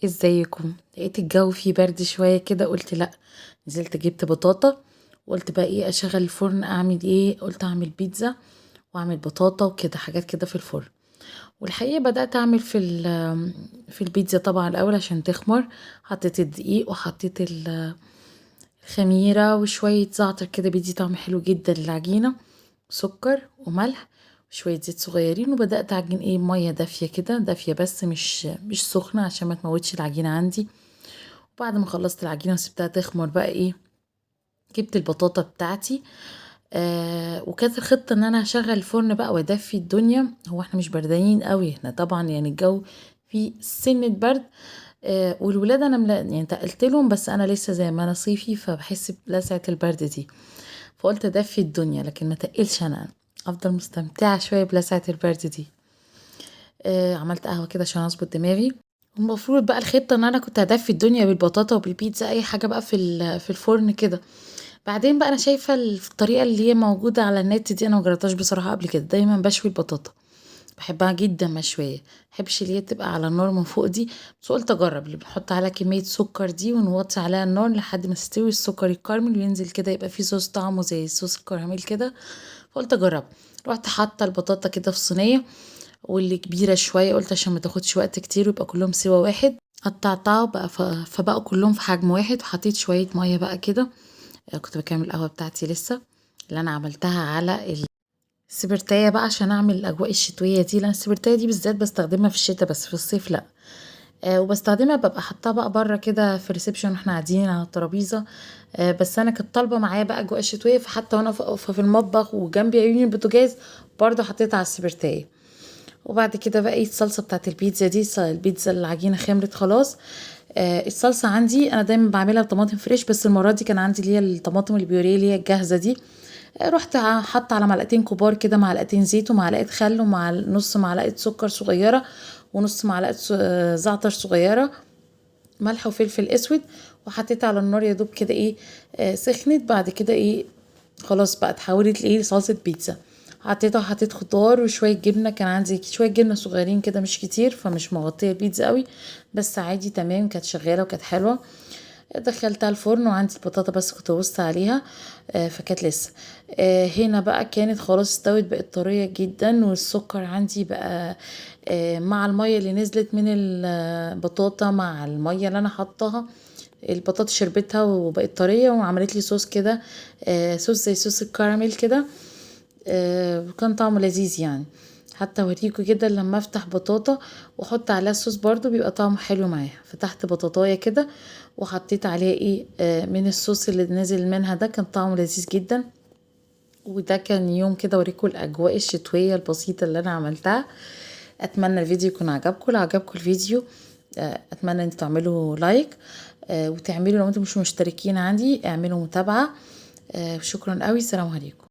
ازيكم؟ لقيت الجو فيه برد شويه كده، قلت لا. نزلت جبت بطاطا، وقلت بقى ايه اشغل الفرن، اعمل ايه؟ قلت اعمل بيتزا واعمل بطاطا وكده حاجات كده في الفرن. والحقيقه بدات اعمل في البيتزا طبعا الاول عشان تخمر. حطيت الدقيق وحطيت الخميره وشويه زعتر كده بيدي طعم حلو جدا للعجينه، سكر وملح وشويه زيت صغيرين. وبدات اعجن ايه ميه دافيه كده، دافيه بس مش سخنه عشان ما تموتش العجينه عندي. بعد ما خلصت العجينة وسبتها تخمر بقى ايه، جبت البطاطا بتاعتي. وكانت الخطة ان انا هشغل الفرن بقى وادفي الدنيا. هو احنا مش بردانين قوي احنا طبعا، يعني الجو في سنة برد. والولاد انا يعني تقلت لهم، بس انا لسه زي ما انا صيفي فبحس بلسعة البرد دي. فقلت ادفي الدنيا لكن ما تقلش، انا افضل مستمتعة شوية بلسعة البرد دي. عملت قهوة كده عشان اظبط دماغي. المفروض بقى الخطة ان انا كنت هدفي الدنيا بالبطاطا وبالبيتزا اي حاجة بقى في الفرن كده. بعدين بقى انا شايفة الطريقة اللي هي موجودة على النت دي، انا مجربتهاش بصراحة قبل كده. دايما بشوي البطاطا، بحبها جدا مشوية، مبحبش اللي هي تبقى على النار من فوق دي. بس قلت اجرب اللي بنحط عليها كمية سكر دي ونوطي عليها النار لحد ما تستوي السكر يكرمل وينزل كده يبقى فيه صوص طعمه زي صوص الكراميل كده. فقلت اجرب. رحت حاطة البطاطا كده في صينية، واللي كبيرة شوية قلت عشان ما تاخدش وقت كتير ويبقى كلهم سوا واحد. قطعتها بقى فبقوا كلهم في حجم واحد، وحطيت شوية مية بقى كده. كنت بكمل القهوة بتاعتي لسه، اللي انا عملتها على السبرتاية بقى عشان اعمل الاجواء الشتوية دي، لان السبرتاية دي بالذات بستخدمها في الشتاء بس في الصيف لا. وبستخدمها ببقى حاطاها بقى بره كده في الريسبشن واحنا قاعدين على الترابيزه. بس انا كانت طالبه معايا بقى اجواء شتويه، فحتى وانا واقفه في المطبخ وجنبي عيوني البوتاجاز برضه حطيتها على السبرتاية. وبعد كده بقى ايه الصلصه بتاعت البيتزا دي، البيتزا العجينه خمرت خلاص. الصلصه عندي انا دايما بعملها بطماطم فريش، بس المره دي كان عندي اللي هي الطماطم البيوريه اللي هي الجاهزه دي. رحت حاطه على معلقتين كبار كده معلقتين زيت ومعلقه خل ومع نص معلقه سكر صغيره ونص معلقه زعتر صغيره، ملح وفلفل اسود. وحطيت على النار يا دوب كده ايه، سخنت. بعد كده ايه خلاص بقى اتحولت لايه لصلصه بيتزا. حطيتها وحطيت خضار وشويه جبنه، كان عندي شويه جبنه صغيرين كده مش كتير فمش مغطيه البيتزا قوي، بس عادي تمام كانت شغاله وكانت حلوه. دخلتها الفرن وعندي البطاطا بس كنت ببص عليها. فكانت لسه. هنا بقى كانت خلاص استوت، بقت طريه جدا، والسكر عندي بقى مع الميه اللي نزلت من البطاطا مع الميه اللي انا حطاها، البطاطا شربتها وبقت طريه وعملت لي صوص كده. صوص زي صوص الكراميل كده. وكان طعمه لذيذ يعني. حتى اوريكوا كده لما افتح بطاطا واحط عليها الصوص برضو بيبقى طعمه حلو معايا. فتحت بطاطايه كده وحطيت عليها ايه من الصوص اللي نزل منها ده، كان طعمه لذيذ جدا. وده كان يوم كده اوريكوا الاجواء الشتويه البسيطه اللي انا عملتها. اتمنى الفيديو يكون عجبكم. لو عجبكم الفيديو اتمنى ان تعملوا لايك، وتعملوا لو انتم مش مشتركين عندي اعملوا متابعه. شكرا قوي، سلام عليكم.